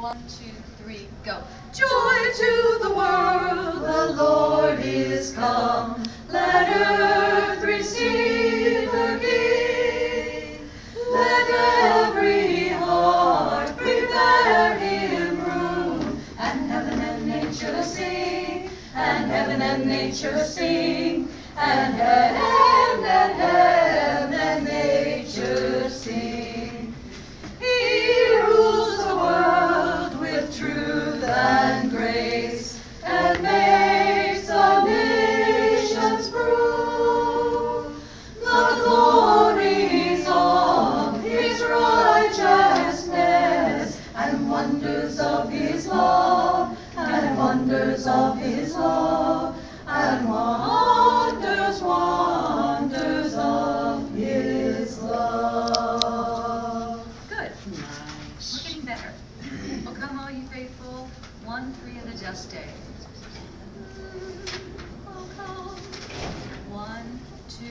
1, 2, 3, go. Joy to the world, the Lord is come. Let earth receive the King. Let every heart prepare him room. And heaven and nature sing, and heaven and nature sing, and heaven and nature sing. He rules the world with truth and grace, and makes the nations prove the glories of his righteousness, and wonders of his love, and wonders of his love, and wonders of his love. Good. We're getting better. Oh, come all you faithful, 1, 3, and adjust day. Oh, come. 1, 2,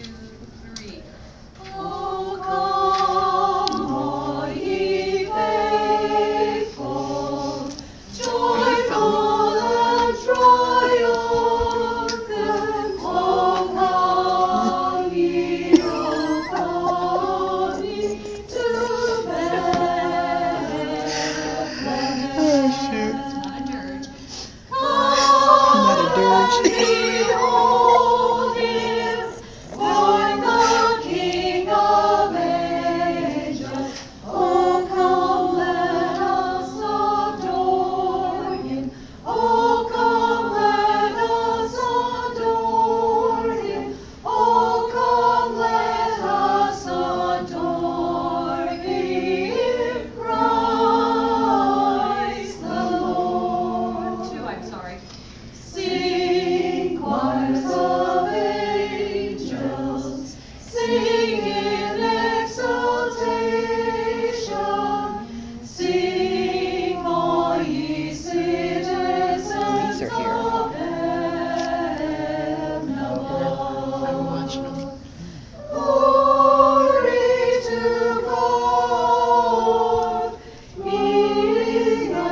3. Oh, come, all ye faithful, joyful and triumphant. Oh, come ye, to Bethlehem. Oh, shoot. It's not a dirge. Not a dirge. Behold him, born the King of angels. Oh, come, let us adore him. Oh, come, let us adore him. Oh, come, let us adore him. Christ the Lord. 2, I'm sorry. Sing, choirs of angels, sing in exultation. Sing, all ye citizens These are here. of heaven I'm watching them. above. Glory to God in the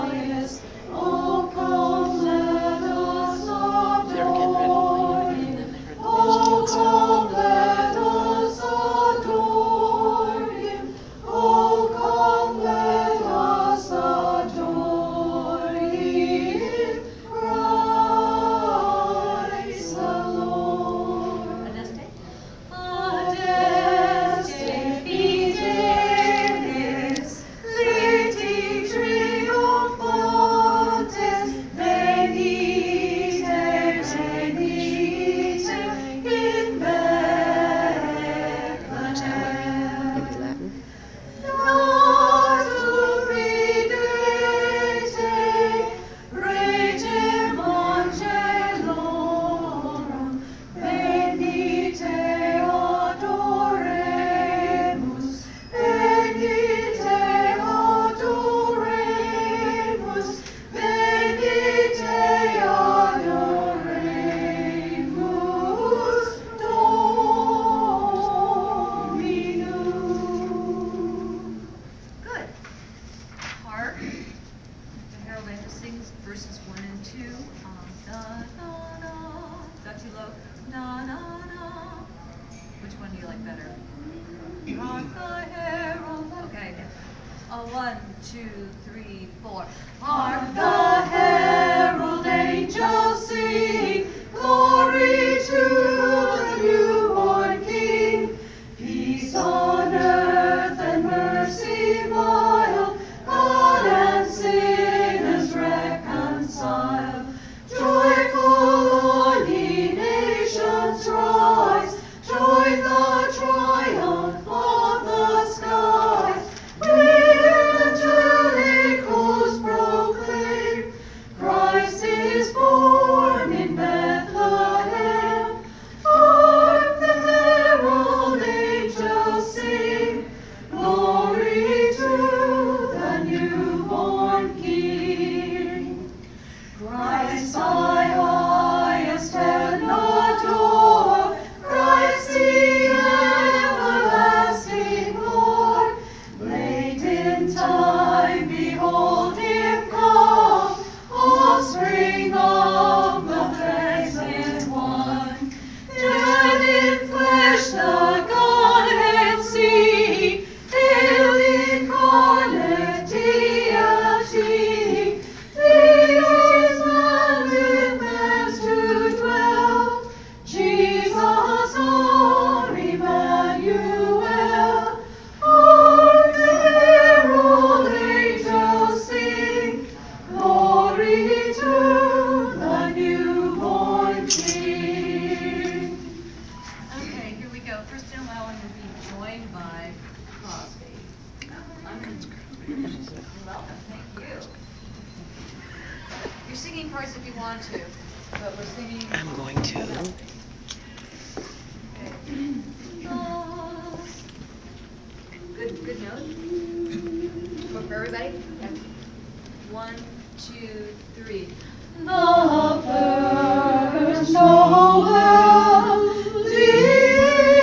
highest. Oh, come, let us They were getting ready to adore land, him. and then they heard the Oh, music come, outside. let us adore him. Oh, come, let us adore him. Christ the Lord. Adjust day. Adeste fideles, leti triumphantes, venite, venite in Bethlehem. Maybe Latin. Natum fidete, retem angelorum, venite adoremus, venite adoremus, venite adoremus, Dominum. Good. Hark. The Herald Angel sings verses 1 and 2. Da, na, na. Is that too low? Na, na, na. Which one do you like better? Hark the herald. Okay. 1, 2, 3, 4. Hark the herald angels sing, glory to the newborn King. Peace on earth and mercy mild, God and sinners reconciled. Joyful all ye nations rise, join the triumph of the skies. With angelic hosts proclaim welcome. Thank you. You're singing parts if you want to, but we're singing. I'm going to. Good note. For everybody? Okay. 1, 2, 3. The first Noel, the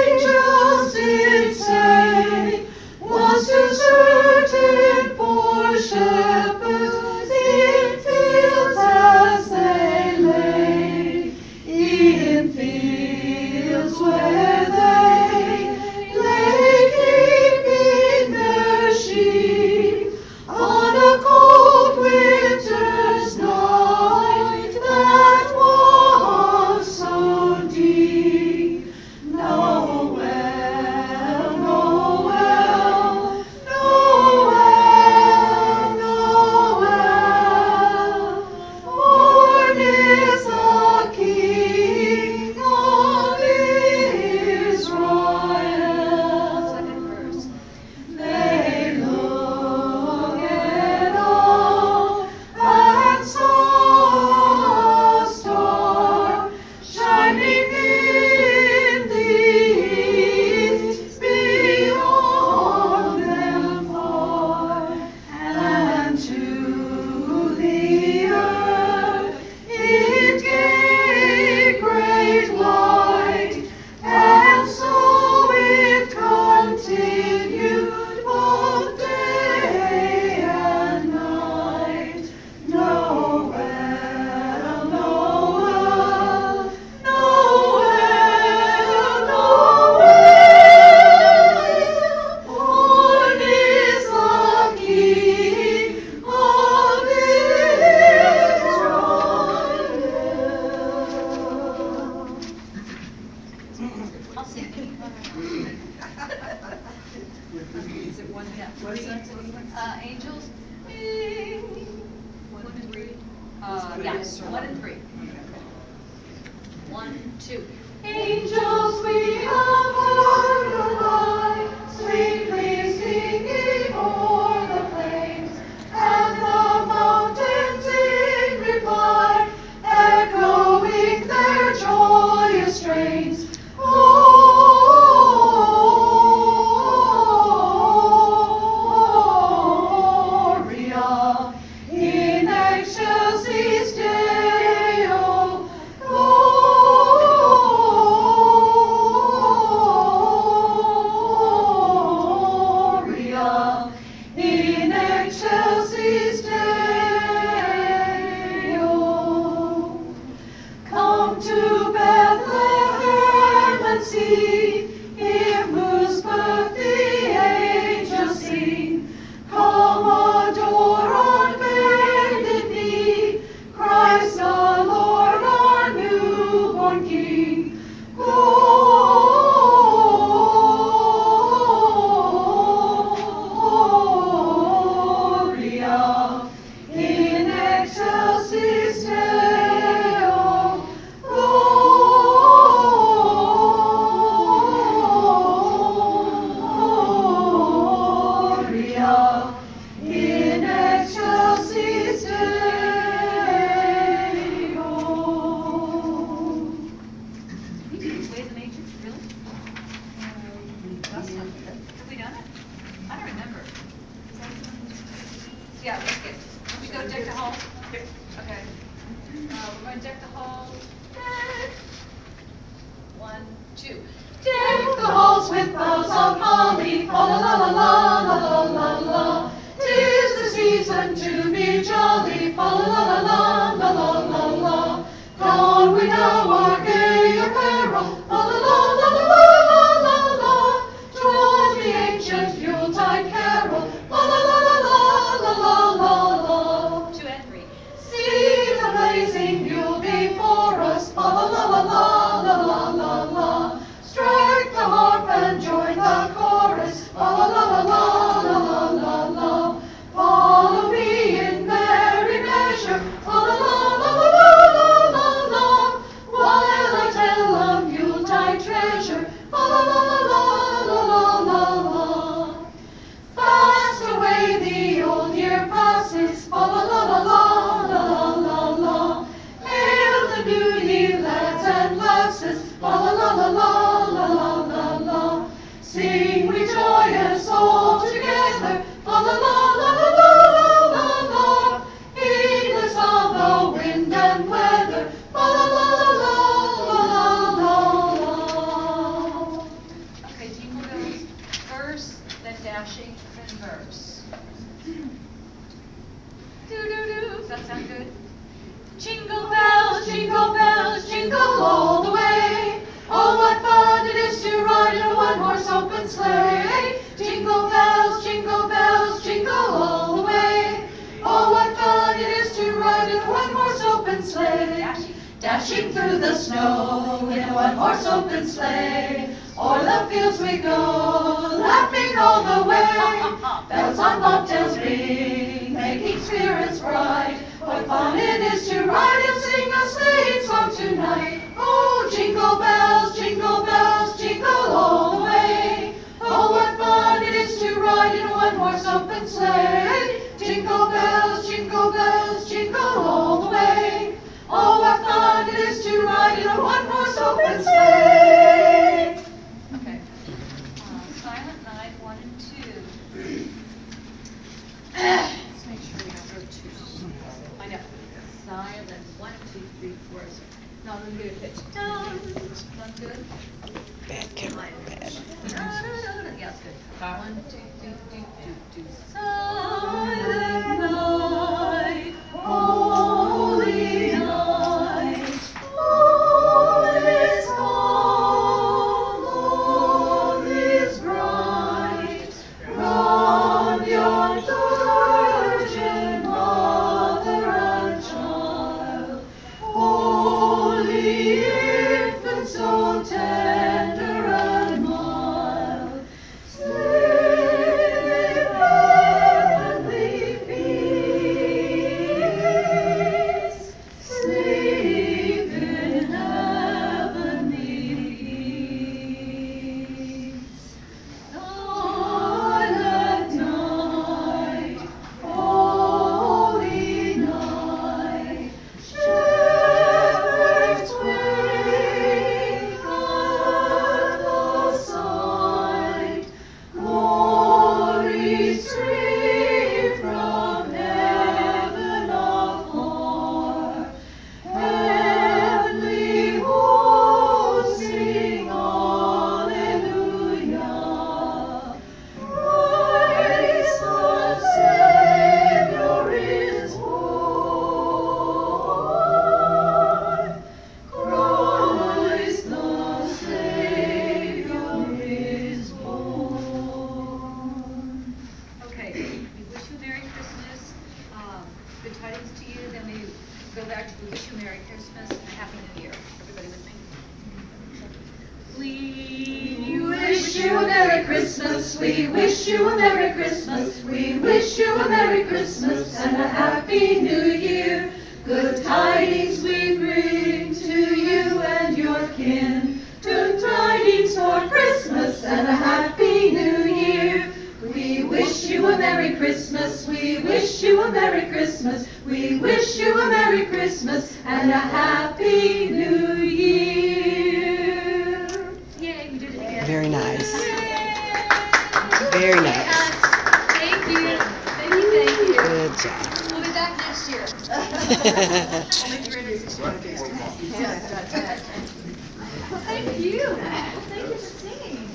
angels did say, was to certain poor shepherds in fields as they lay, in fields where they lay keeping their sheep on a cold winter's night that was so deep. Noel, Noel, Noel, Noel, born is the King of Israel. Second verse. They looked up and saw a star shining in the east beyond them far, and to the earth it gave great light, and so it continued both day and night. Noel, Noel, Noel, Noel, born is the King of Israel. I'll sing. Is it one? Yeah. Angels. 1 and 3. Yes. 1 and 3. 1, 2. Angels, we have heard the light, sweetly singing o'er the plains, and the mountains in reply, echoing their joyous strains. Gloria in excelsis Deo. Gloria in excelsis Deo. Come to Bethlehem and see him whose birth the angels sing. Come adore on bended knee Christ the Lord, our newborn King. Gloria in excelsis Deo. Gloria in excelsis Deo. Way the Matrix, really? Have we done it? I don't remember. Yeah, let's get. Can we go deck the halls? Yep. Okay. We're going to deck the halls. Deck. 1, 2. Deck the halls with boughs of holly, fa la la la la la la la la. 'Tis the season to be jolly, fa la la la la la la la. Don we now our gay apparel, fa la la la la la la la. Join the ancient Yuletide carol, fa la la la la la la la. 2 and 3. See the blazing Yule before us, fa la la la la la la la la. Strike the harp and join the chorus, fa la la la la dashing in verse. Do-do-do. Does that sound good? Jingle bells, jingle all the way. Oh, what fun it is to ride in a one-horse open sleigh. Jingle bells, jingle all the way. Oh, what fun it is to ride in a one-horse open sleigh. Dashing through the snow in a one-horse open sleigh. O'er the fields we go, laughing all the way. Bells on bobtails ring, making spirits bright. What fun it is to ride and sing a sleighing song tonight. Oh, jingle bells, jingle all the way. Oh, what fun it is to ride in a one-horse open sleigh. Jingle bells, jingle all the way. Oh, what fun it is to ride in a one-horse open sleigh. Okay. Silent Night 1 and 2. Let's make sure we don't go too slow. I know. Silent 1, 2, 3, 4. No, I'm going to get a pitch. Sounds good? Bad camera, bad. Yeah, it's good. 1, 2, do. Silent night, holy night, all is calm, all is bright. Round yon Virgin Mother and Child, holy infant, so tender and mild, sleep in heavenly peace, sleep in heavenly peace. Silent night, holy night, shepherds wake at the sight, glory stream from heaven afar, heavenly hosts sing Alleluia. Christ the Savior is born. Christ the Savior is born. Okay, we wish you a Merry Christmas. Good tidings to you. Then we go back to we wish you a Merry Christmas and a Happy New Year. Everybody with me? We wish you a Merry Christmas, we wish you a Merry Christmas, we wish you a Merry Christmas and a Happy New Year. Good tidings we bring to you and your kin, good tidings for Christmas and a Happy New Year. We wish you a Merry Christmas, we wish you a Merry Christmas, we wish you a Merry Christmas and a Happy New Year. Yay, we did it again. Very nice. Yay! Very nice. Yes. Thank you. Thank you. Good job. We'll be back next year. I'll make 360 movies. Yes. Well, thank you. Well, thank you for singing.